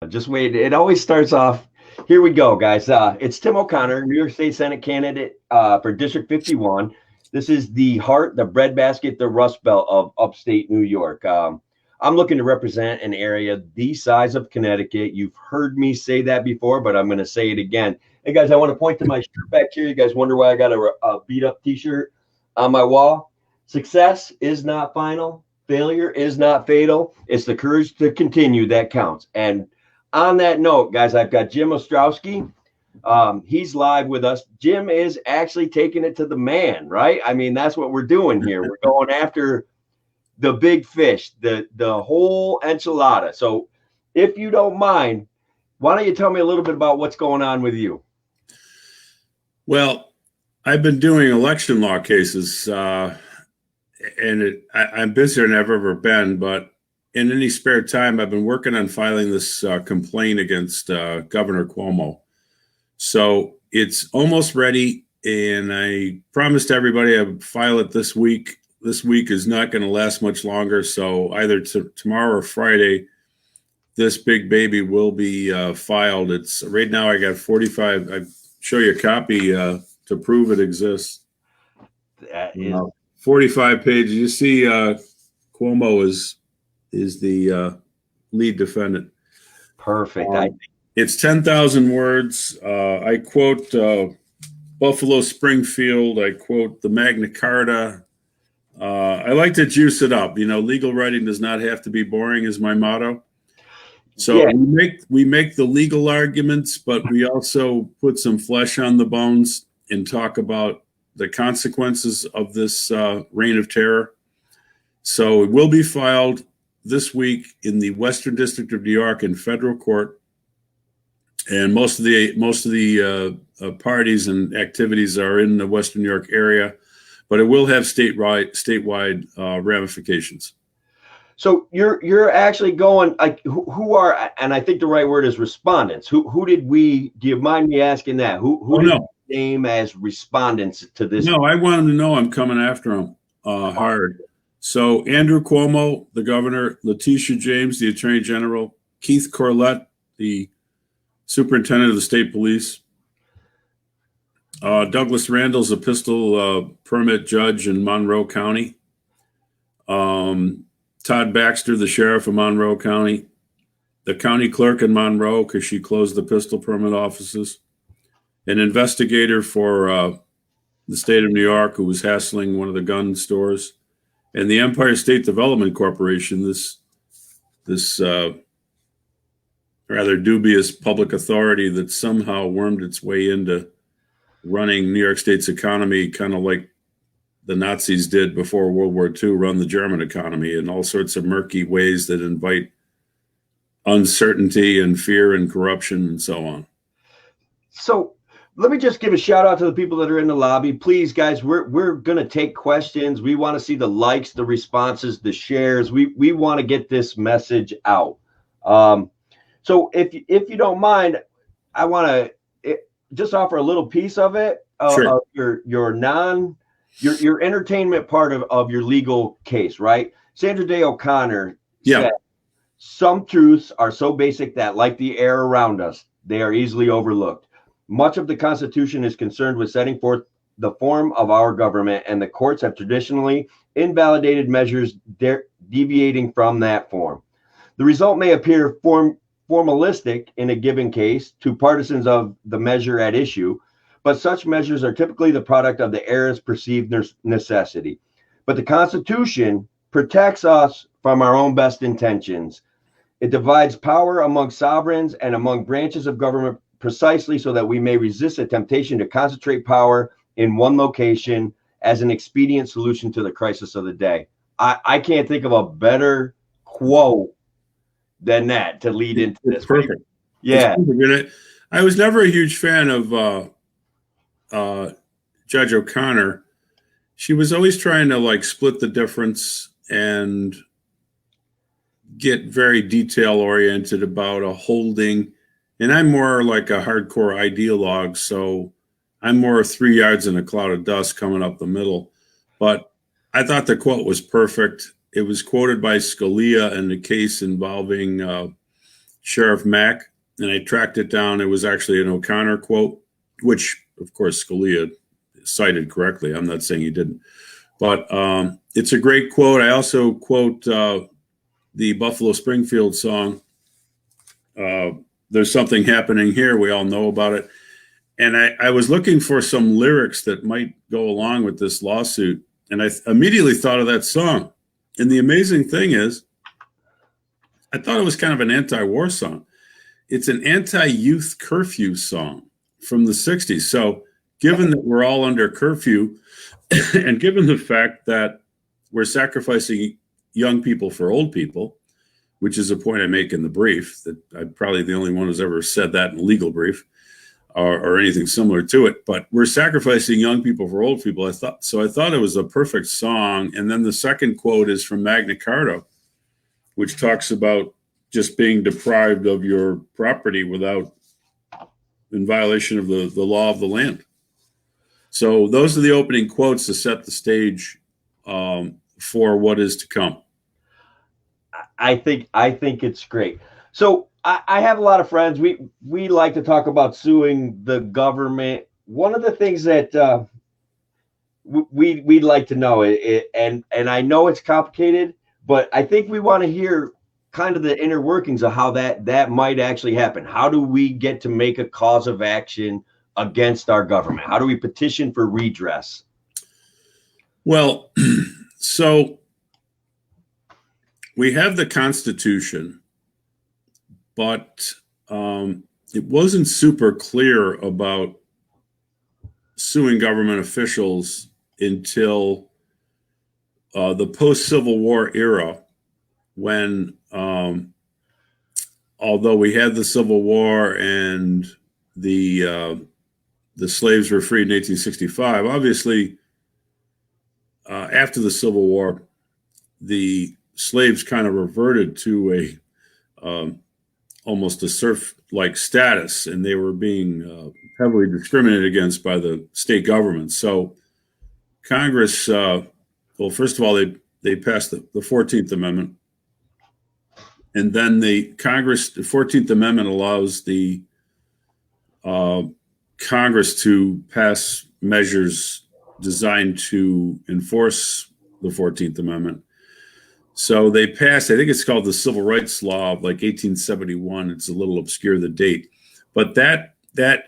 Just wait. It always starts off. Here we go, guys. It's Tim O'Connor, New York State Senate candidate for District 51. This is the heart, the breadbasket, the Rust Belt of upstate New York. I'm looking to represent an area the size of Connecticut. You've heard me say that before, but I'm going to say it again. Hey, guys, I want to point to my shirt back here. You guys wonder why I got a beat up T-shirt on my wall. Success is not final. Failure is not fatal. It's the courage to continue that counts. And on that note, guys, I've got Jim Ostrowski. He's live with us. Jim is actually taking it to the man, right? I mean, that's what we're doing here. We're going after the big fish, the whole enchilada. So if you don't mind, why don't you tell me a little bit about what's going on with you? Well, I've been doing election law cases, and I'm busier than I've ever been, but in any spare time, I've been working on filing this complaint against Governor Cuomo. So it's almost ready, and I promised everybody I would file it this week. This week is not going to last much longer, so either tomorrow or Friday, this big baby will be filed. It's right now I got 45. I show you a copy to prove it exists. That is 45 pages. You see, Cuomo is the lead defendant. Perfect. It's 10,000 words. I quote Buffalo Springfield. I quote the Magna Carta. I like to juice it up. You know, legal writing does not have to be boring is my motto. So Yeah. we make the legal arguments, but we also put some flesh on the bones and talk about the consequences of this reign of terror. So it will be filed this week in the Western District of New York in federal court, and most of the parties and activities are in the Western New York area, but it will have statewide ramifications. So you're actually going like who are, and I think the right word is respondents. Who did we? Do you mind me asking that? Who did we name as respondents to this? No, I want them to know I'm coming after them hard. So Andrew Cuomo, the governor, Letitia James, the attorney general, Keith Corlett, the superintendent of the state police, Douglas Randall's a pistol permit judge in Monroe County, Todd Baxter, the sheriff of Monroe County, the county clerk in Monroe because she closed the pistol permit offices, an investigator for the state of New York who was hassling one of the gun stores, and the Empire State Development Corporation, this rather dubious public authority that somehow wormed its way into running New York State's economy, kind of like the Nazis did before World War II, run the German economy in all sorts of murky ways that invite uncertainty and fear and corruption and so on. So let me just give a shout out to the people that are in the lobby. Please, guys, we're going to take questions. We want to see the likes, the responses, the shares. We want to get this message out. So if you don't mind, I want to just offer a little piece of it, Sure. of your entertainment part of your legal case, right? Sandra Day O'Connor said, some truths are so basic that, like the air around us, they are easily overlooked. Much of the Constitution is concerned with setting forth the form of our government, and the courts have traditionally invalidated measures deviating from that form. The result may appear formalistic in a given case to partisans of the measure at issue, but such measures are typically the product of the era's perceived necessity. But the Constitution protects us from our own best intentions. It divides power among sovereigns and among branches of government precisely so that we may resist the temptation to concentrate power in one location as an expedient solution to the crisis of the day. I can't think of a better quote than that to lead into this. Perfect. Yeah. I was never a huge fan of Judge O'Connor. She was always trying to like split the difference and get very detail oriented about a holding. And I'm more like a hardcore ideologue, so I'm more 3 yards in a cloud of dust coming up the middle. But I thought the quote was perfect. It was quoted by Scalia in the case involving Sheriff Mack, and I tracked it down. It was actually an O'Connor quote, which, of course, Scalia cited correctly. I'm not saying he didn't. But it's a great quote. I also quote the Buffalo Springfield song, There's Something Happening Here. We all know about it. And I was looking for some lyrics that might go along with this lawsuit. And I immediately thought of that song. And the amazing thing is, I thought it was kind of an anti-war song. It's an anti-youth curfew song from the 60s. So given that we're all under curfew, and given the fact that we're sacrificing young people for old people, which is a point I make in the brief, that I'm probably the only one who's ever said that in a legal brief or anything similar to it, but we're sacrificing young people for old people. I thought it was a perfect song. And then the second quote is from Magna Carta, which talks about just being deprived of your property in violation of the law of the land. So those are the opening quotes to set the stage for what is to come. I think it's great. So I have a lot of friends. We like to talk about suing the government. One of the things that we'd like to know, and I know it's complicated, but I think we want to hear kind of the inner workings of how that might actually happen. How do we get to make a cause of action against our government? How do we petition for redress? Well, so we have the Constitution, but it wasn't super clear about suing government officials until the post-Civil War era, when although we had the Civil War and the slaves were freed in 1865, obviously after the Civil War, the slaves kind of reverted to almost a serf-like status, and they were being heavily discriminated against by the state government. So Congress, well, first of all, they passed the 14th Amendment, and then the 14th Amendment allows the Congress to pass measures designed to enforce the 14th Amendment. So they passed, I think it's called the Civil Rights Law of like 1871. It's a little obscure, the date. But that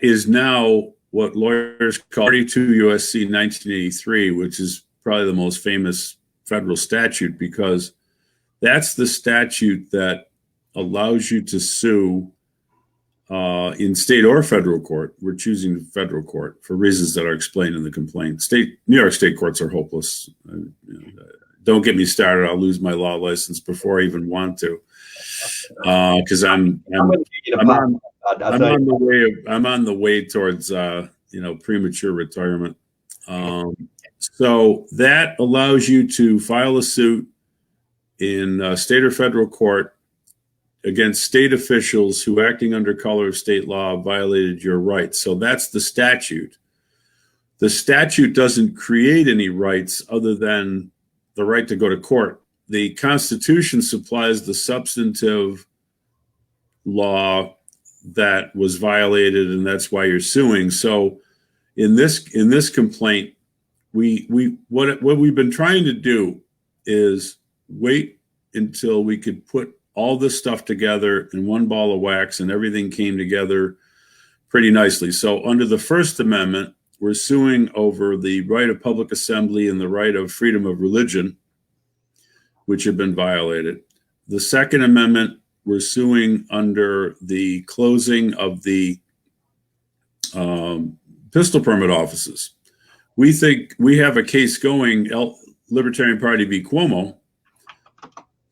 is now what lawyers call 32 U.S.C. 1983, which is probably the most famous federal statute, because that's the statute that allows you to sue in state or federal court. We're choosing federal court for reasons that are explained in the complaint. New York state courts are hopeless. Don't get me started. I'll lose my law license before I even want to, because I'm on the way towards premature retirement. So that allows you to file a suit in state or federal court against state officials who, acting under color of state law, violated your rights. So that's the statute. The statute doesn't create any rights other than the right to go to court. The Constitution supplies the substantive law that was violated, and that's why you're suing. So in this complaint, what we've been trying to do is wait until we could put all this stuff together in one ball of wax, and everything came together pretty nicely. So under the First Amendment, we're suing over the right of public assembly and the right of freedom of religion, which have been violated. The Second Amendment, we're suing under the closing of the pistol permit offices. We think we have a case going, Libertarian Party v. Cuomo,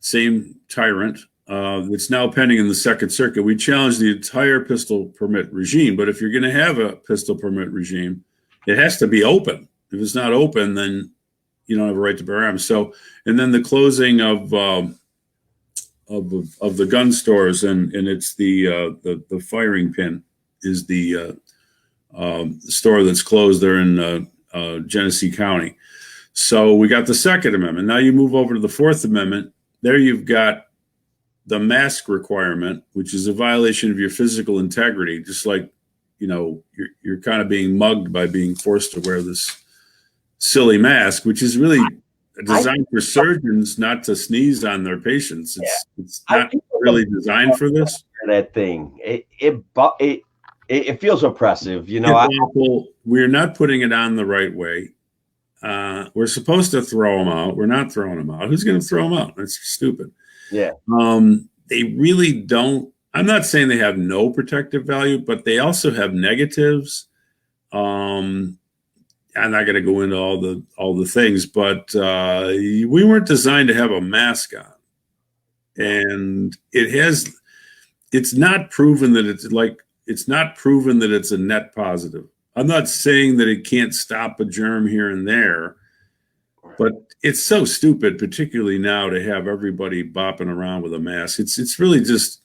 same tyrant. It's now pending in the Second Circuit. We challenge the entire pistol permit regime, but if you're going to have a pistol permit regime, it has to be open. If it's not open, then you don't have a right to bear arms. So, and then the closing of the gun stores, and it's the firing pin is the store that's closed there in Genesee County. So we got the Second Amendment. Now you move over to the Fourth Amendment. There you've got the mask requirement, which is a violation of your physical integrity, just like, you're kind of being mugged by being forced to wear this silly mask, which is really designed for surgeons not to sneeze on their patients. It's not really designed for this. That thing, it feels oppressive, We're not putting it on the right way. We're supposed to throw them out. We're not throwing them out. Who's going to throw them out? That's stupid. Yeah. They really don't. I'm not saying they have no protective value, but they also have negatives. I'm not going to go into all the things, but we weren't designed to have a mask on, and it's not proven that it's a net positive. I'm not saying that it can't stop a germ here and there, but it's so stupid, particularly now, to have everybody bopping around with a mask. It's really just,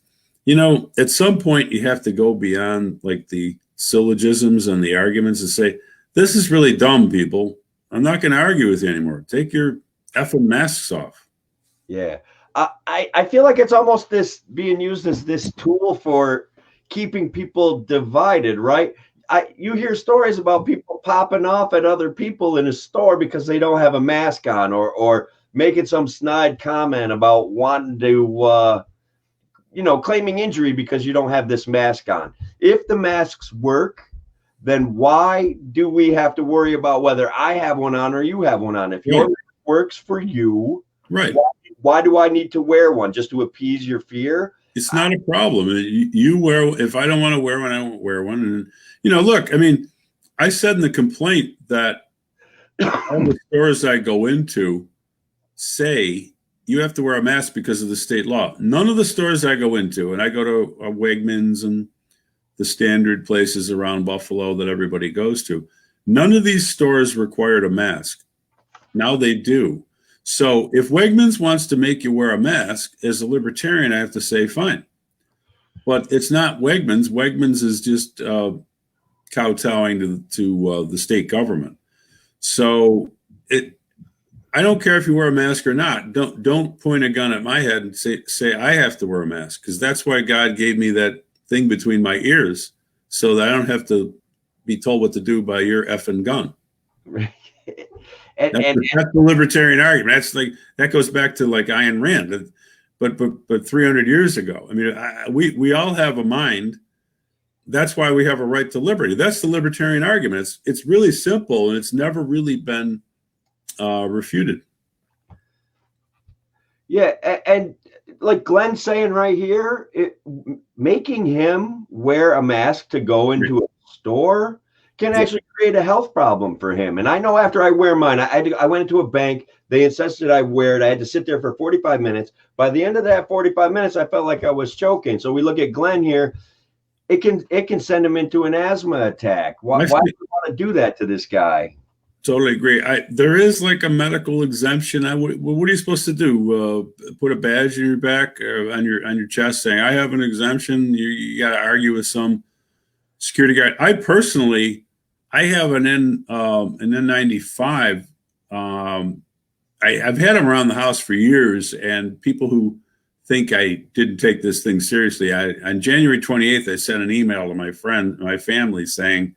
at some point you have to go beyond like the syllogisms and the arguments and say, this is really dumb, people. I'm not going to argue with you anymore. Take your effing masks off. Yeah. I feel like it's almost being used as this tool for keeping people divided, right? You hear stories about people popping off at other people in a store because they don't have a mask on, or making some snide comment about wanting to, claiming injury because you don't have this mask on. If the masks work, then why do we have to worry about whether I have one on or you have one on? If your mask works for you, right? Why do I need to wear one? Just to appease your fear? It's not a problem. You wear. If I don't want to wear one, I won't wear one. And look, I mean, I said in the complaint that all the stores I go into say you have to wear a mask because of the state law. None of the stores I go into, and I go to Wegmans and the standard places around Buffalo that everybody goes to, none of these stores required a mask. Now they do. So if Wegmans wants to make you wear a mask, as a libertarian, I have to say, fine. But it's not Wegmans. Wegmans is just kowtowing to the state government. So I don't care if you wear a mask or not. Don't point a gun at my head and say I have to wear a mask, because that's why God gave me that thing between my ears, so that I don't have to be told what to do by your effing gun. That's the libertarian argument. That goes back to like Ayn Rand, but 300 years ago. I mean, we all have a mind. That's why we have a right to liberty. That's the libertarian argument. It's really simple, and it's never really been refuted. Yeah, and like Glenn's saying right here, making him wear a mask to go into a store can actually create a health problem for him. And I know after I wear mine, I went into a bank. They insisted I wear it. I had to sit there for 45 minutes. By the end of that 45 minutes, I felt like I was choking. So we look at Glenn here. It can send him into an asthma attack. Why do you want to do that to this guy? Totally agree. There is like a medical exemption. What are you supposed to do? Put a badge in your back, on your chest, saying I have an exemption? You got to argue with some security guard. I personally, I have an N95. I've had them around the house for years, and people who think I didn't take this thing seriously. On January 28th, I sent an email to my family saying,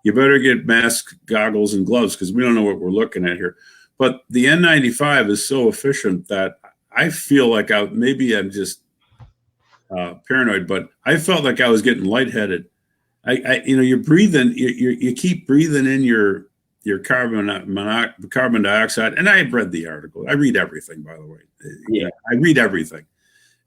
you better get masks, goggles, and gloves, because we don't know what we're looking at here. But the N95 is so efficient that I feel like maybe I'm just paranoid, but I felt like I was getting lightheaded. You're breathing, you keep breathing in your carbon dioxide. And I read the article. I read everything, by the way. Yeah. I read everything.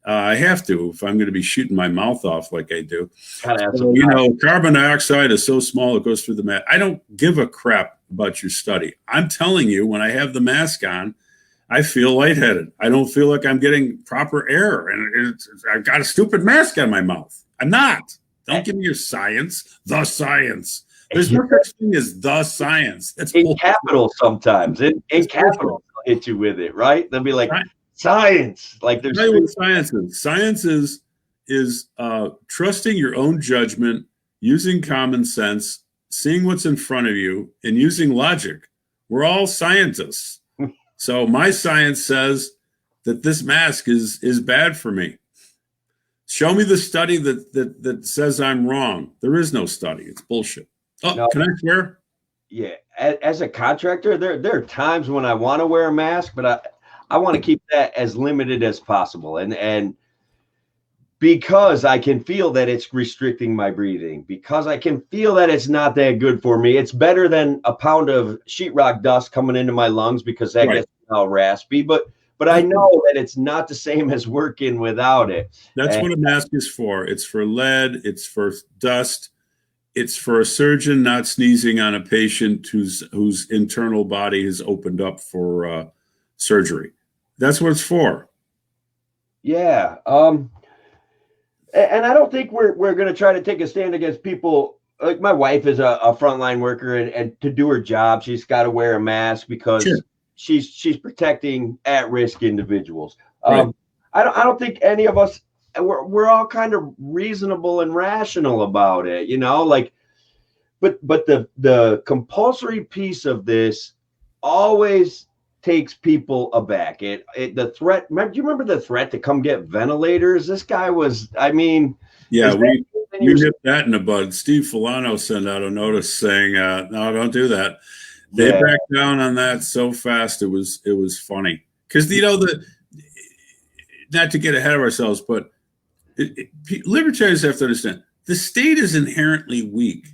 I have to, if I'm going to be shooting my mouth off like I do. So, carbon dioxide is so small, it goes through the mask. I don't give a crap about your study. I'm telling you, when I have the mask on, I feel lightheaded. I don't feel like I'm getting proper air. And I've got a stupid mask on my mouth. I'm not. Don't give me your science. The science. There's no such thing as the science. That's in capital sometimes. In capital, they'll hit you with it, right? They'll be like, science. Like there's science is. Science is trusting your own judgment, using common sense, seeing what's in front of you, and using logic. We're all scientists. So my science says that this mask is bad for me. Show me the study that says I'm wrong. There is no study. It's bullshit. Oh, no. Can I swear? Yeah. As a contractor, there are times when I want to wear a mask, but I want to keep that as limited as possible. And because I can feel that it's restricting my breathing, because I can feel that it's not that good for me. It's better than a pound of sheetrock dust coming into my lungs because that gets all raspy. But I know that it's not the same as working without it. That's what a mask is for. It's for lead. It's for dust. It's for a surgeon not sneezing on a patient whose internal body has opened up for surgery. That's what it's for. Yeah. And I don't think we're going to try to take a stand against people. Like my wife is a frontline worker, and to do her job, she's got to wear a mask because she's protecting at-risk individuals. Right. I don't think any of us, we're all kind of reasonable and rational about it, like, but the compulsory piece of this always takes people aback. The threat. Do you remember the threat to come get ventilators? This guy was. I mean, yeah, we hit that in the bud. Steve Filano sent out a notice saying, "No, don't do that." They backed down on that so fast. It was funny because not to get ahead of ourselves, but libertarians have to understand the state is inherently weak.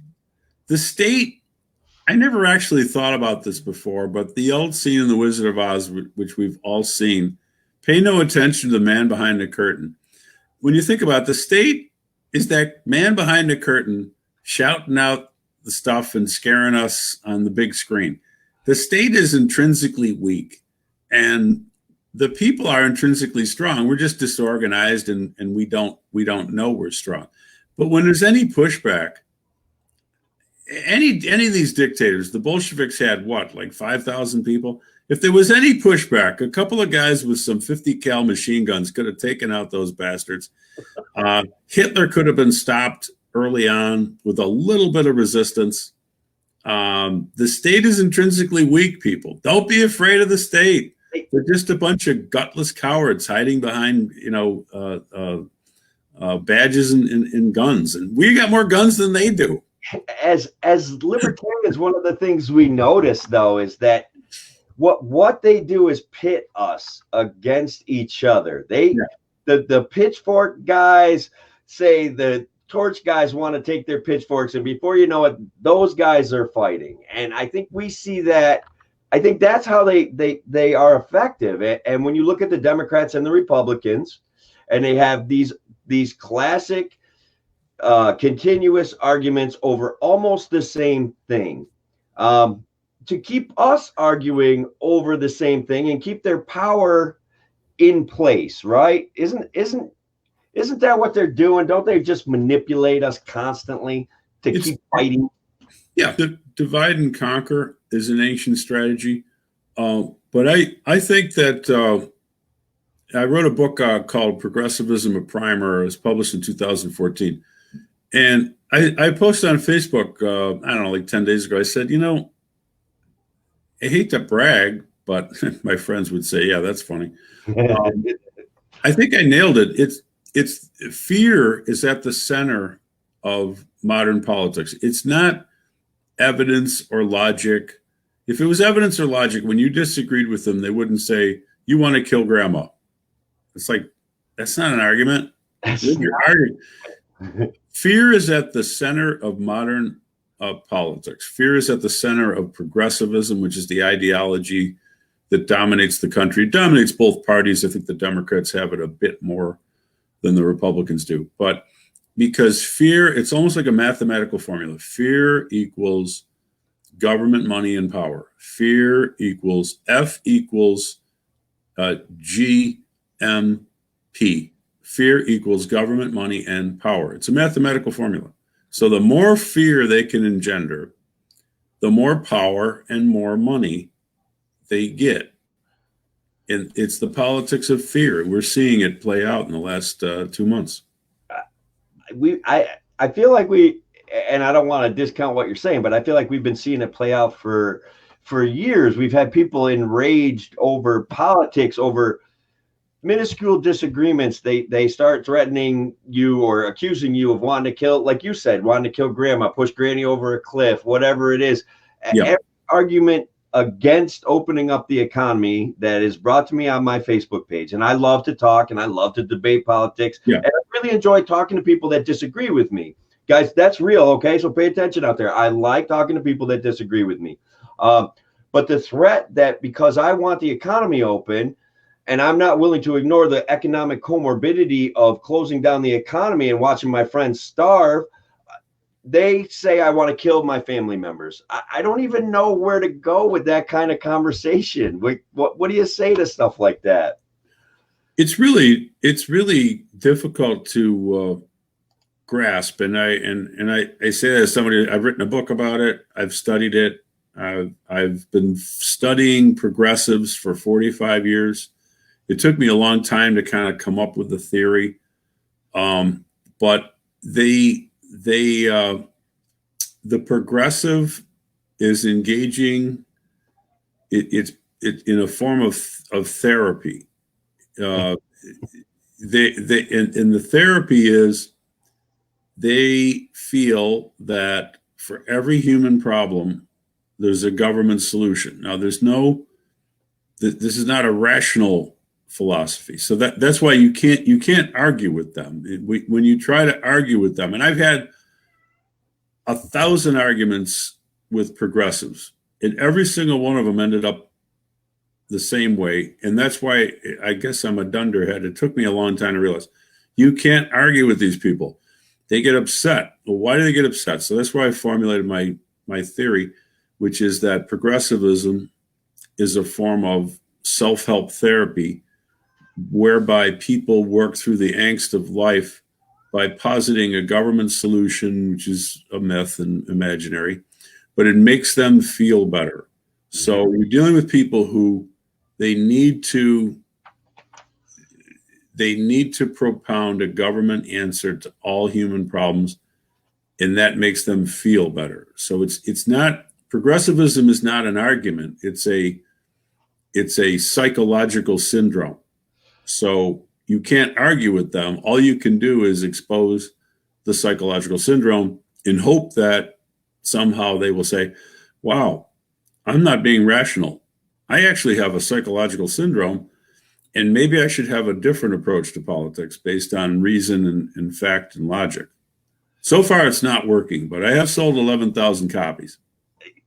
The state. I never actually thought about this before, but the old scene in The Wizard of Oz, which we've all seen, pay no attention to the man behind the curtain. When you think about it, the state is that man behind the curtain shouting out the stuff and scaring us on the big screen. The state is intrinsically weak, and the people are intrinsically strong. We're just disorganized, and we don't know we're strong. But when there's any pushback, any of these dictators, the Bolsheviks had what, like 5,000 people? If there was any pushback, a couple of guys with some 50 cal machine guns could have taken out those bastards. Hitler could have been stopped early on with a little bit of resistance. The state is intrinsically weak, people. Don't be afraid of the state. They're just a bunch of gutless cowards hiding behind, badges and guns. And we got more guns than they do. As libertarians, one of the things we notice though is that what they do is pit us against each other. The pitchfork guys say the torch guys want to take their pitchforks, and before you know it, those guys are fighting. And I think we see that. I think that's how they are effective. And when you look at the Democrats and the Republicans, and they have these classic continuous arguments over almost the same thing, to keep us arguing over the same thing and keep their power in place, right? Isn't that what they're doing? Don't they just manipulate us constantly to keep fighting? Yeah, divide and conquer is an ancient strategy, but I think that I wrote a book called Progressivism: A Primer. It was published in 2014. And I posted on Facebook, I don't know, like 10 days ago. I said, I hate to brag, but my friends would say, yeah, that's funny. I think I nailed it. It's fear is at the center of modern politics. It's not evidence or logic. If it was evidence or logic, when you disagreed with them, they wouldn't say, you want to kill grandma. It's like, that's not an argument. You're arguing. Fear is at the center of modern politics. Fear is at the center of progressivism, which is the ideology that dominates the country. It dominates both parties. I think the Democrats have it a bit more than the Republicans do. But because fear, it's almost like a mathematical formula. Fear equals government, money, and power. Fear equals F equals GMP. Fear equals government, money, and power. It's a mathematical formula. So the more fear they can engender, the more power and more money they get. And it's the politics of fear. We're seeing it play out in the last 2 months. I feel like and I don't want to discount what you're saying, but I feel like we've been seeing it play out for years. We've had people enraged over politics, over minuscule disagreements, they start threatening you or accusing you of wanting to kill, like you said, wanting to kill grandma, push granny over a cliff, whatever it is. Yeah. Every argument against opening up the economy that is brought to me on my Facebook page, and I love to talk and I love to debate politics. Yeah. And I really enjoy talking to people that disagree with me. Guys, that's real, okay? So pay attention out there. I like talking to people that disagree with me. But the threat that because I want the economy open, and I'm not willing to ignore the economic comorbidity of closing down the economy and watching my friends starve, they say I want to kill my family members. I don't even know where to go with that kind of conversation. What do you say to stuff like that? It's really difficult to grasp, and I say that as somebody. I've written a book about it. I've studied it. I've been studying progressives for 45 years. It took me a long time to kind of come up with the theory, but the progressive is engaging it in a form of therapy. And the therapy is they feel that for every human problem, there's a government solution. Now, this is not a rational philosophy. So that's why you can't argue with them. When you try to argue with them, and I've had 1,000 arguments with progressives, and every single one of them ended up the same way. And that's why I guess I'm a dunderhead. It took me a long time to realize you can't argue with these people. They get upset. Well, why do they get upset? So that's why I formulated my theory, which is that progressivism is a form of self-help therapy whereby people work through the angst of life by positing a government solution, which is a myth and imaginary, but it makes them feel better. So you're dealing with people who they need to propound a government answer to all human problems, and that makes them feel better. So it's not, progressivism is not an argument. It's a psychological syndrome. So you can't argue with them. All you can do is expose the psychological syndrome and hope that somehow they will say, wow, I'm not being rational. I actually have a psychological syndrome, and maybe I should have a different approach to politics based on reason and fact and logic. So far, it's not working, but I have sold 11,000 copies.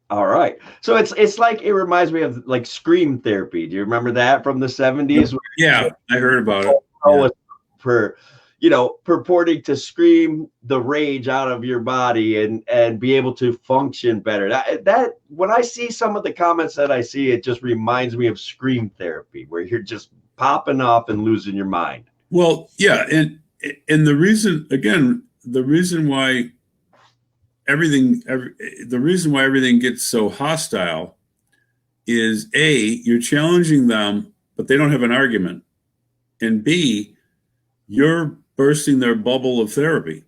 All right. So it's like, it reminds me of like scream therapy. Do you remember that from the 70s? Yeah, I heard about it. Yeah. For, purporting to scream the rage out of your body and be able to function better. That when I see some of the comments that I see, it just reminds me of scream therapy, where you're just popping off and losing your mind. Well, yeah, and the reason why everything gets so hostile is A, you're challenging them, but they don't have an argument, and B, you're bursting their bubble of therapy.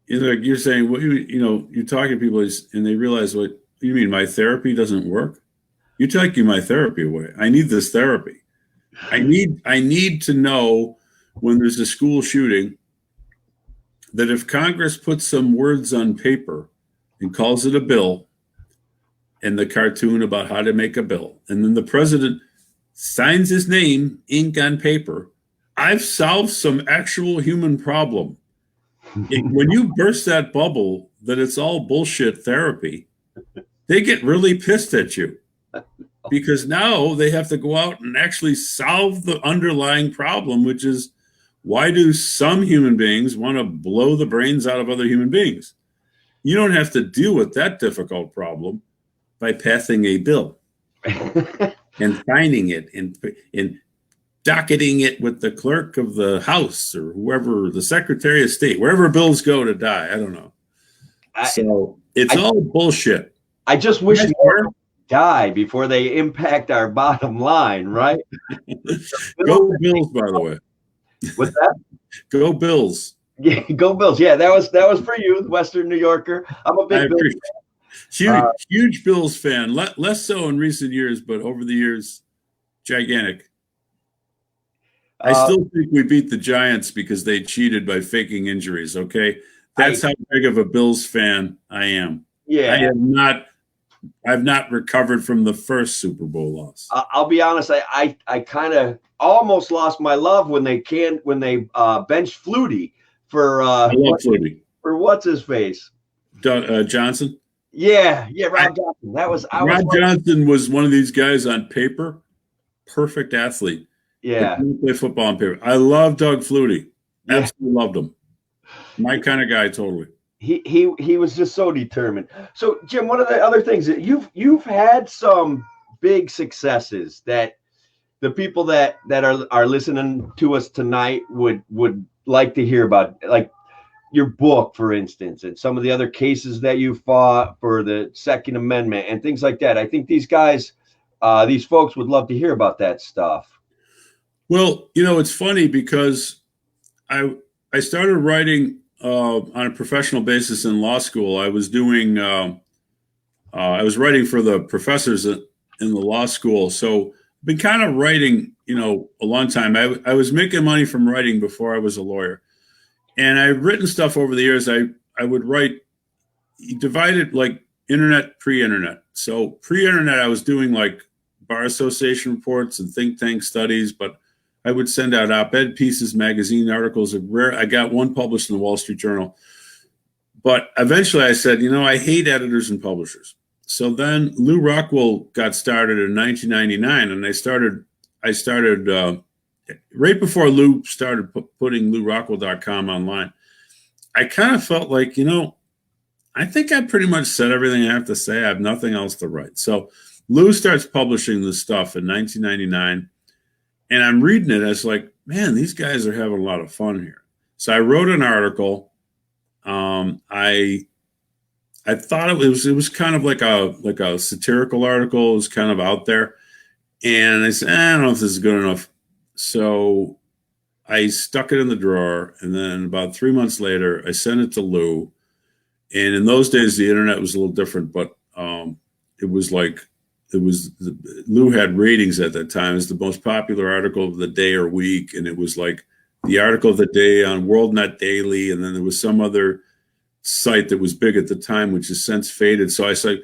Like you're saying, well, you're talking to people and they realize, what you mean, my therapy doesn't work? You're taking my therapy away. I need this therapy. I need to know when there's a school shooting that if Congress puts some words on paper and calls it a bill, and the cartoon about how to make a bill, and then the president signs his name, ink on paper, I've solved some actual human problem. When you burst that bubble that it's all bullshit therapy, they get really pissed at you, because now they have to go out and actually solve the underlying problem, which is, why do some human beings want to blow the brains out of other human beings? You don't have to deal with that difficult problem by passing a bill and signing it and docketing it with the clerk of the House or whoever, the Secretary of State, wherever bills go to die. I don't know. So it's all bullshit. I just wish more die before they impact our bottom line, right? Go Bills, by the way. What's that? Go Bills. Yeah, go Bills. Yeah, that was for you, the Western New Yorker. I'm a big Bills fan. Huge Bills fan. Less so in recent years, but over the years, gigantic. I still think we beat the Giants because they cheated by faking injuries. Okay, that's how big of a Bills fan I am. Yeah, I've not recovered from the first Super Bowl loss. I'll be honest. I kind of almost lost my love when they benched Flutie for I love Flutie. For what's his face? Johnson. Yeah, Rob Johnson. Rob Johnson was one of these guys on paper, perfect athlete. Yeah, play football on paper. I love Doug Flutie. Absolutely loved him. My kind of guy, totally. He was just so determined. So Jim, one of the other things that you've had some big successes that the people that are listening to us tonight would like to hear about, like your book, for instance, and some of the other cases that you fought for the Second Amendment and things like that. I think these guys, these folks would love to hear about that stuff. Well, it's funny because I started writing on a professional basis in law school. I was doing I was writing for the professors in the law school, so I've been kind of writing, a long time. I was making money from writing before I was a lawyer, and I've written stuff over the years. I would write, divided like internet, pre-internet. So pre-internet, I was doing like bar association reports and think tank studies, but I would send out op-ed pieces, magazine articles. I got one published in the Wall Street Journal. But eventually I said, I hate editors and publishers. So then Lou Rockwell got started in 1999, and I started right before Lou started putting LouRockwell.com online. I kind of felt like, I think I pretty much said everything I have to say. I have nothing else to write. So Lou starts publishing this stuff in 1999. And I'm reading it as like, man, these guys are having a lot of fun here. So I wrote an article. I thought it was kind of like a satirical article. It was kind of out there. And I said, I don't know if this is good enough. So I stuck it in the drawer. And then about 3 months later, I sent it to Lou. And in those days, the internet was a little different, but Lou had ratings at that time. It was the most popular article of the day or week. And it was like the article of the day on WorldNet Daily. And then there was some other site that was big at the time, which has since faded. So I said,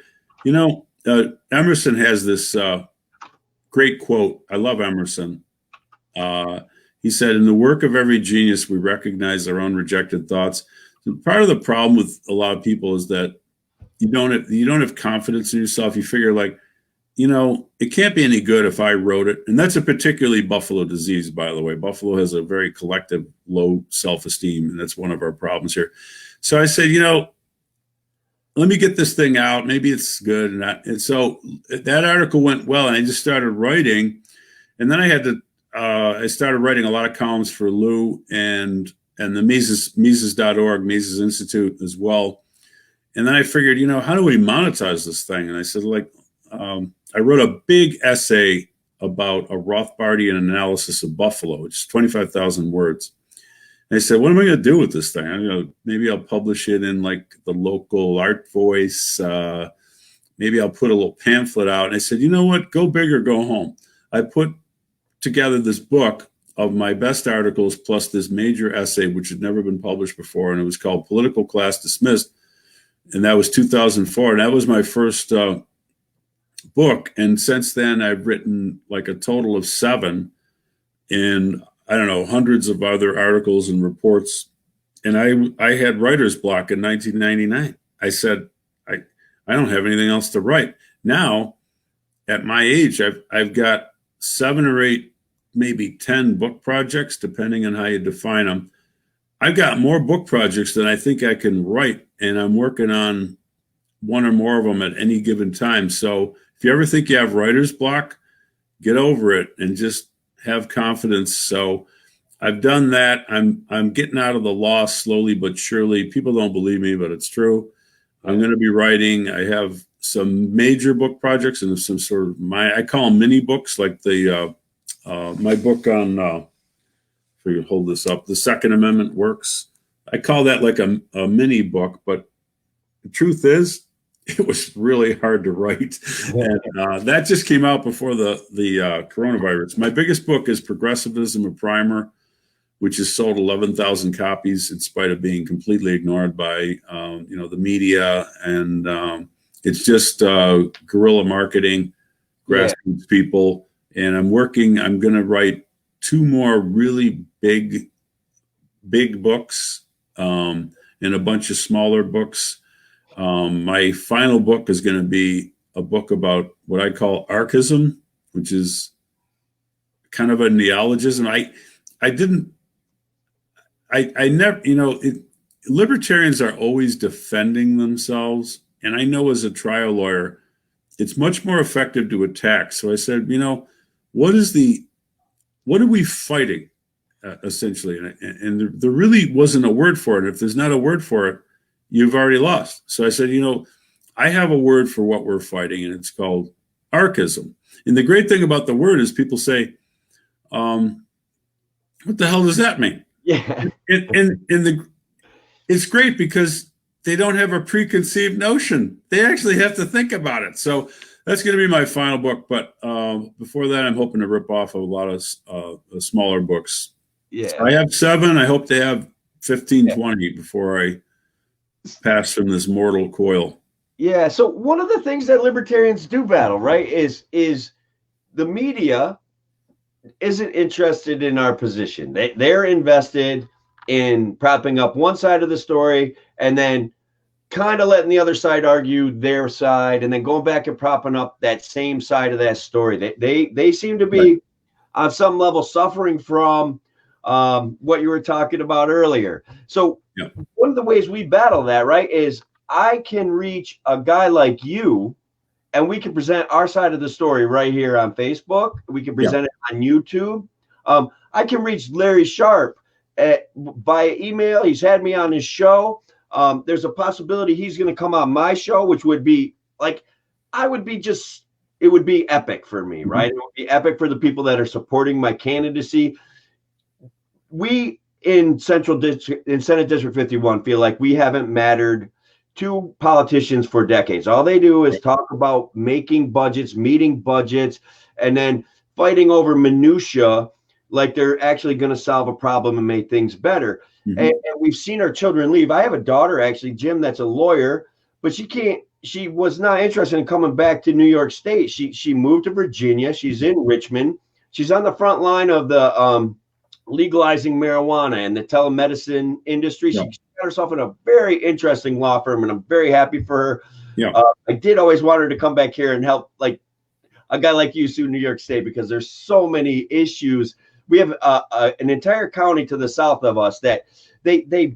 Emerson has this great quote. I love Emerson. He said, in the work of every genius, we recognize our own rejected thoughts. So part of the problem with a lot of people is that you don't have confidence in yourself. You figure like, it can't be any good if I wrote it. And that's a particularly Buffalo disease, by the way. Buffalo has a very collective low self-esteem, and that's one of our problems here. So I said, let me get this thing out. Maybe it's good. And so that article went well, and I just started writing. And then I started writing a lot of columns for Lou and the Mises.org, Mises Institute as well. And then I figured, how do we monetize this thing? And I said, I wrote a big essay about a Rothbardian analysis of Buffalo, which is 25,000 words. And I said, what am I going to do with this thing? Maybe I'll publish it in like the local Art Voice. Maybe I'll put a little pamphlet out. And I said, you know what? Go big or go home. I put together this book of my best articles plus this major essay, which had never been published before. And it was called Political Class Dismissed. And that was 2004. And that was my first book. And since then, I've written like a total of 7, and I don't know, hundreds of other articles and reports. And I had writer's block in 1999. I said, I don't have anything else to write. Now, at my age, I've got 7 or 8, maybe 10 book projects, depending on how you define them. I've got more book projects than I think I can write, and I'm working on one or more of them at any given time. So if you ever think you have writer's block, get over it and just have confidence. So I've done that. I'm getting out of the law slowly but surely. People don't believe me, but it's true. I'm going to be writing. I have some major book projects and some sort of I call them mini books, like my book on, if you hold this up, the Second Amendment Works. I call that like a mini book, but the truth is, it was really hard to write. And that just came out before the coronavirus. My biggest book is Progressivism, a Primer, which has sold 11,000 copies in spite of being completely ignored by the media. And it's just guerrilla marketing, grassroots people. And I'm going to write 2 more really big books and a bunch of smaller books. My final book is going to be a book about what I call archism, which is kind of a neologism. I never, libertarians are always defending themselves. And I know as a trial lawyer, it's much more effective to attack. So I said, what are we fighting, essentially? And there really wasn't a word for it. If there's not a word for it, you've already lost. So I said, I have a word for what we're fighting, and it's called archism. And the great thing about the word is people say, what the hell does that mean? Yeah. It's great because they don't have a preconceived notion. They actually have to think about it. So that's going to be my final book. But before that, I'm hoping to rip off a lot of smaller books. Yeah. I have 7. I hope to have 15, 20 before I pass from this mortal coil. Yeah. So one of the things that libertarians do battle, right, is the media isn't interested in our position. They're invested in propping up one side of the story and then kind of letting the other side argue their side and then going back and propping up that same side of that story. They seem to be on some level suffering from what you were talking about earlier. So one of the ways we battle that, right, is I can reach a guy like you and we can present our side of the story right here on Facebook. We can present it on YouTube. I can reach Larry Sharp via email. He's had me on his show. There's a possibility he's going to come on my show, which would be like, it would be epic for me, right? It would be epic for the people that are supporting my candidacy. We in Senate District 51 feel like we haven't mattered to politicians for decades. All they do is talk about making budgets, meeting budgets, and then fighting over minutia like they're actually going to solve a problem and make things better. And we've seen our children leave. I have a daughter, actually, Jim, that's a lawyer, but she was not interested in coming back to New York State. She moved to Virginia. She's in Richmond. She's on the front line of the legalizing marijuana and the telemedicine industry. She got herself in a very interesting law firm, and I'm very happy for her. I did always want her to come back here and help, like a guy like you, sue New York State, because there's so many issues. We have an entire county to the south of us that they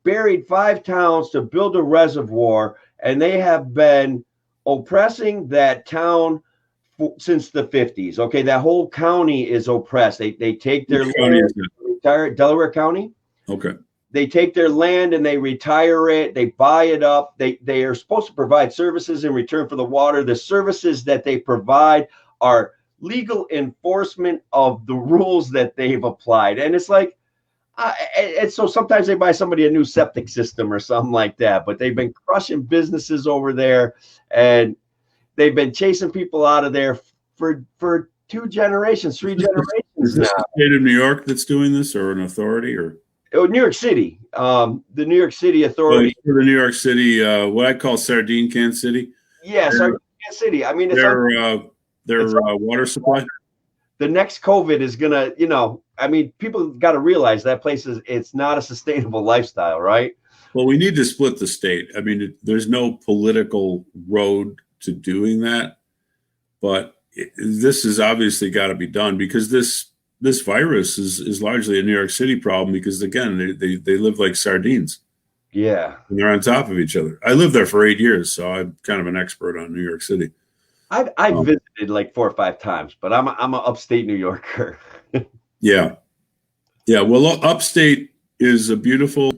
buried 5 towns to build a reservoir, and they have been oppressing that town since the 50s. Okay, that whole county is oppressed. They take their land, Delaware County. Okay. They take their land and they retire it. They buy it up. They are supposed to provide services in return for the water. The services that they provide are legal enforcement of the rules that they've applied. And it's like, and so sometimes they buy somebody a new septic system or something like that, but they've been crushing businesses over there, and they've been chasing people out of there for 2 generations, 3 generations. Is this the state of New York that's doing this, or an authority, or? New York City, the New York City authority. The New York City, what I call Sardine Can City. Yeah, Sardine Can City. I mean, their water supply. The next COVID is gonna, people got to realize that place it's not a sustainable lifestyle, right? Well, we need to split the state. I mean, there's no political road to doing that, but this has obviously got to be done, because this virus is largely a New York City problem, because again, they live like sardines. Yeah. And they're on top of each other. I lived there for 8 years, so I'm kind of an expert on New York City. I visited like 4 or 5 times, but I'm an upstate New Yorker. Yeah. Well, upstate is a beautiful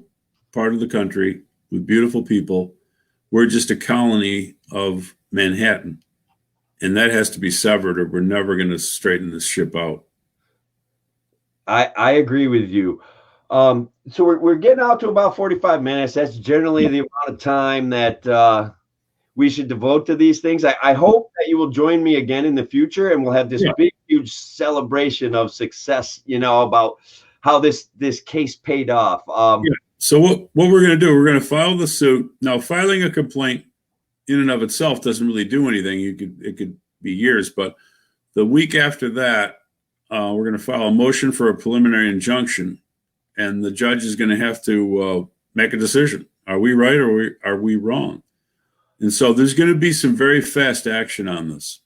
part of the country with beautiful people. We're just a colony of Manhattan, and that has to be severed, or we're never going to straighten this ship out. I agree with you. So we're getting out to about 45 minutes. That's generally the amount of time that we should devote to these things. I hope that you will join me again in the future, and we'll have this big, huge celebration of success, about how this case paid off. So what we're going to do, we're going to file the suit. Now, filing a complaint in and of itself doesn't really do anything. It could be years, but the week after that, we're going to file a motion for a preliminary injunction, and the judge is going to have to make a decision. Are we right or are we wrong? And so there's going to be some very fast action on this.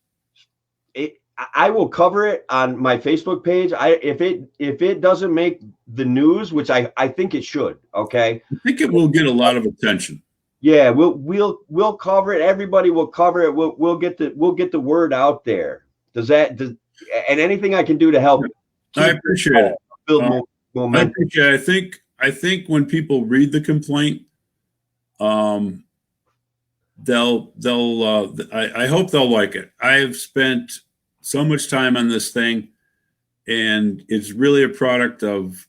I will cover it on my Facebook page. If it doesn't make the news, which I think it should, okay. I think it will get a lot of attention. Yeah, we'll cover it. Everybody will cover it. We'll get the word out there. And anything I can do to help. I appreciate it. Build momentum. I think when people read the complaint, I hope they'll like it. I have spent so much time on this thing, and it's really a product of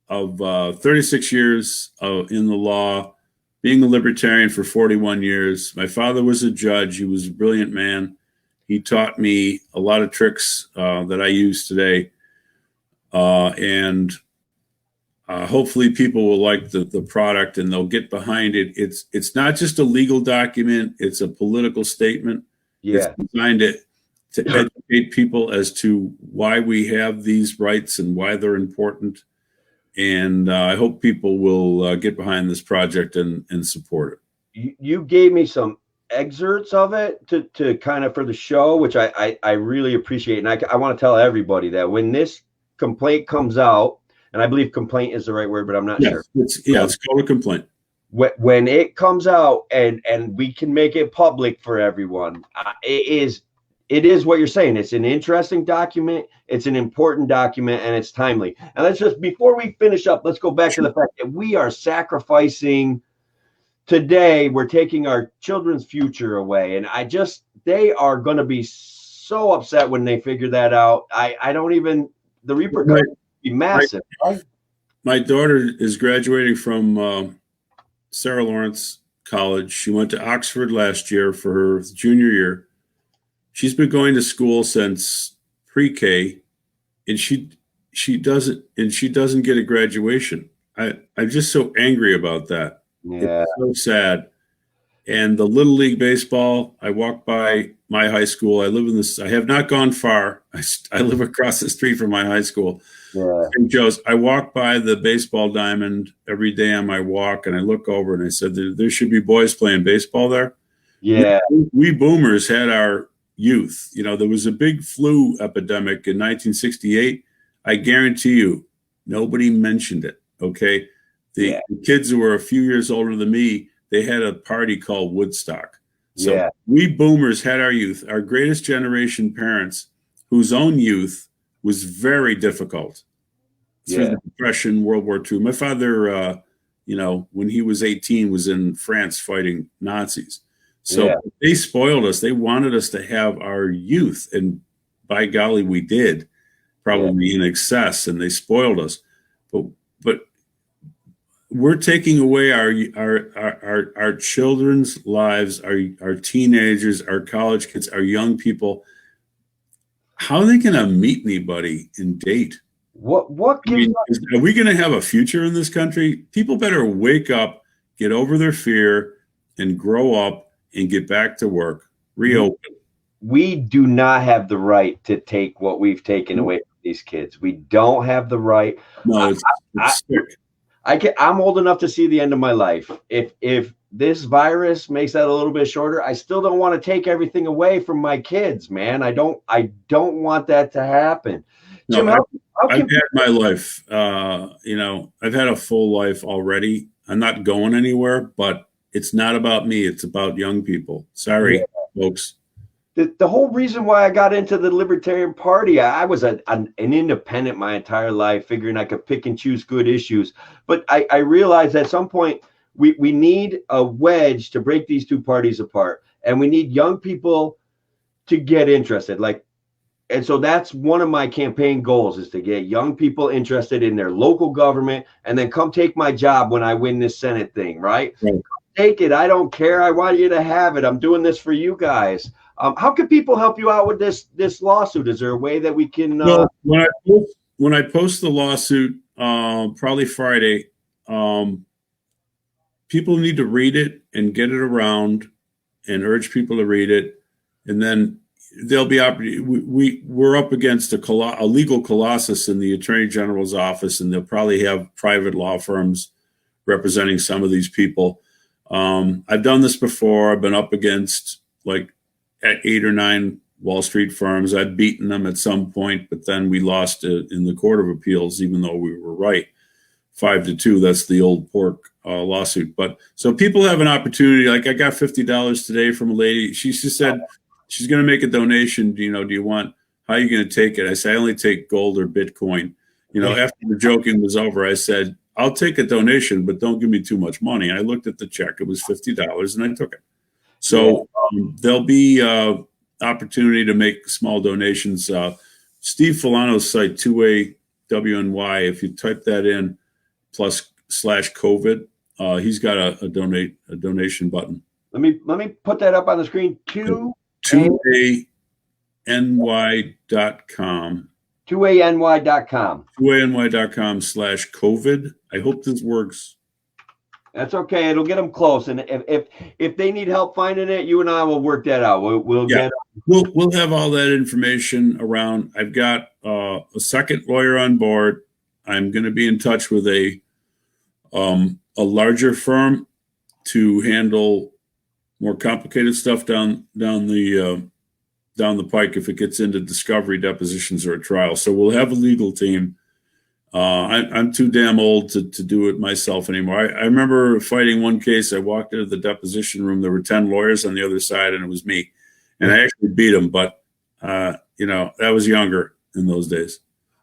36 years in the law, being a libertarian for 41 years. My father was a judge. He was a brilliant man. He taught me a lot of tricks that I use today. And hopefully people will like the product and they'll get behind it. It's not just a legal document. It's a political statement. Yeah. It's designed to educate people as to why we have these rights and why they're important. And I hope people will get behind this project and support it. You gave me some excerpts of it to kind of for the show, which I really appreciate. And I want to tell everybody that when this complaint comes out, and I believe complaint is the right word, but I'm not sure. It's called a complaint. When it comes out and we can make it public for everyone, it is what you're saying. It's an interesting document. It's an important document, and it's timely. And let's just, before we finish up, let's go back to the fact that we are sacrificing today. We're taking our children's future away. And they are going to be so upset when they figure that out. The repercussions will be massive. Right? My daughter is graduating from Sarah Lawrence College. She went to Oxford last year for her junior year. She's been going to school since pre-K, and she doesn't get a graduation. I'm just so angry about that. Yeah. It's so sad. And the Little League baseball, I walk by my high school. I have not gone far. I live across the street from my high school. Yeah. St. Joe's. I walk by the baseball diamond every day on my walk, and I look over and I said, there should be boys playing baseball there. Yeah. We boomers had our youth. There was a big flu epidemic in 1968. I guarantee you, nobody mentioned it. Okay. The kids who were a few years older than me, they had a party called Woodstock. So we boomers had our youth, our greatest generation parents, whose own youth was very difficult through the Depression, World War II. My father, when he was 18, was in France fighting Nazis. So they spoiled us. They wanted us to have our youth, and by golly, we did, probably in excess, and they spoiled us. But we're taking away our children's lives, our teenagers, our college kids, our young people. How are they going to meet anybody and date? Are we going to have a future in this country? People better wake up, get over their fear, and grow up and get back to work. Reopen. We do not have the right to take what we've taken away from these kids. We don't have the right. No, it's sick. I'm old enough to see the end of my life. If this virus makes that a little bit shorter, I still don't want to take everything away from my kids, man. I don't want that to happen. Jim, I've had my life. I've had a full life already. I'm not going anywhere, but it's not about me. It's about young people. Sorry, folks. The whole reason why I got into the Libertarian Party, I was an independent my entire life, figuring I could pick and choose good issues. But I realized at some point we need a wedge to break these two parties apart. And we need young people to get interested. And so that's one of my campaign goals, is to get young people interested in their local government, and then come take my job when I win this Senate thing, right? take it. I don't care. I want you to have it. I'm doing this for you guys. How can people help you out with this lawsuit? Is there a way that we can? Well, when I post the lawsuit, probably Friday, people need to read it and get it around, and urge people to read it, and then there'll be we're up against a legal colossus in the Attorney General's office, and they'll probably have private law firms representing some of these people. I've done this before. I've been up against like 8 or 9 Wall Street firms. I've beaten them at some point, but then we lost it in the Court of Appeals, even though we were right, 5-2. That's the old pork lawsuit. But so people have an opportunity. Like I got $50 today from a lady. She just said she's going to make a donation. Do you want? How are you going to take it? I said I only take gold or Bitcoin. After the joking was over, I said I'll take a donation, but don't give me too much money. I looked at the check; it was $50, and I took it. So there'll be opportunity to make small donations. Steve Filano's site, 2AWNY, if you type that in /COVID, he's got a donation button. Let me put that up on the screen. 2ANY.com. 2ANY.com. 2ANY.com /COVID. I hope this works. That's okay. It'll get them close. And if they need help finding it, you and I will work that out. We'll have all that information around. I've got a second lawyer on board. I'm going to be in touch with a larger firm to handle more complicated stuff down the pike if it gets into discovery, depositions, or a trial. So we'll have a legal team. I'm too damn old to do it myself anymore. I remember fighting one case. I walked into the deposition room. There were 10 lawyers on the other side, and it was me. And I actually beat them, but that was younger in those days.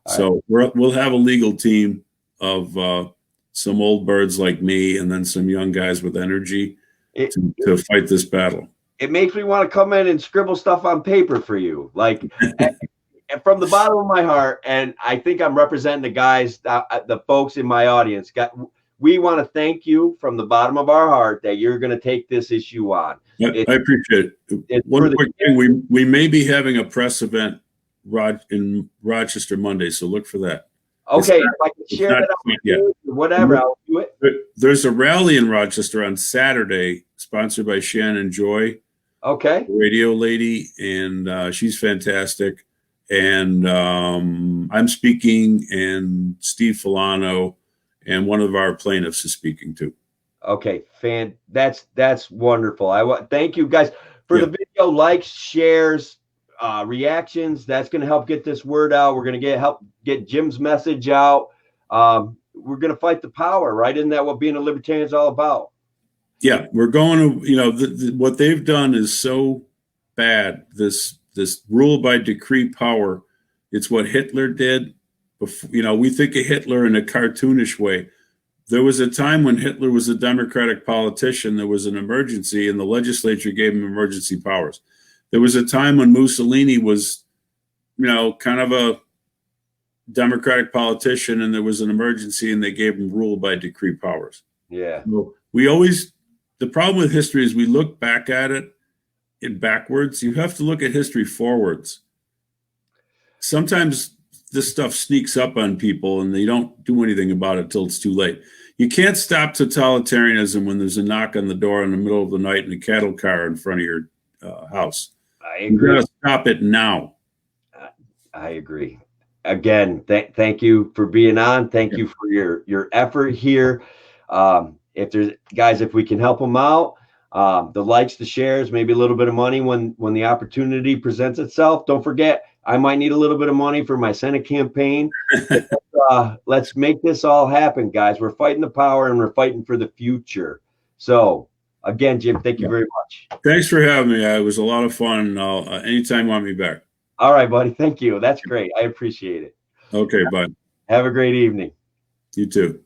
So we'll have a legal team of some old birds like me, and then some young guys with energy to fight this battle. It makes me want to come in and scribble stuff on paper for you, like. From the bottom of my heart, and I think I'm representing the guys, the folks in my audience. We want to thank you from the bottom of our heart that you're going to take this issue on. I appreciate it. One quick thing: we may be having a press event in Rochester Monday, so look for that. Okay, if I can share that out, whatever, I'll do it. There's a rally in Rochester on Saturday, sponsored by Shannon Joy. Okay, radio lady, and she's fantastic. And I'm speaking, and Steve Filano and one of our plaintiffs is speaking too. Okay, that's wonderful. Thank you guys for the video, likes, shares, reactions. That's going to help get this word out. We're going to help get Jim's message out. We're going to fight the power, right? Isn't that what being a libertarian is all about? Yeah, we're going to, what they've done is so bad. This rule by decree power, it's what Hitler did. We think of Hitler in a cartoonish way. There was a time when Hitler was a Democratic politician. There was an emergency, and the legislature gave him emergency powers. There was a time when Mussolini was, kind of a Democratic politician, and there was an emergency, and they gave him rule by decree powers. Yeah. So the problem with history is we look back at it backwards. You have to look at history forwards. Sometimes this stuff sneaks up on people and they don't do anything about it till it's too late. You can't stop totalitarianism when there's a knock on the door in the middle of the night and a cattle car in front of your house. I agree. You got to stop it now. I agree. Again, thank you for being on. Thank you for your effort here. If we can help them out, the likes, the shares, maybe a little bit of money when the opportunity presents itself. Don't forget, I might need a little bit of money for my Senate campaign. Let's make this all happen, guys. We're fighting the power and we're fighting for the future. So again, Jim, thank you very much. Thanks for having me. It was a lot of fun. Anytime you want me back. All right, buddy. Thank you. That's great. I appreciate it. Okay, bye. Have a great evening. You too.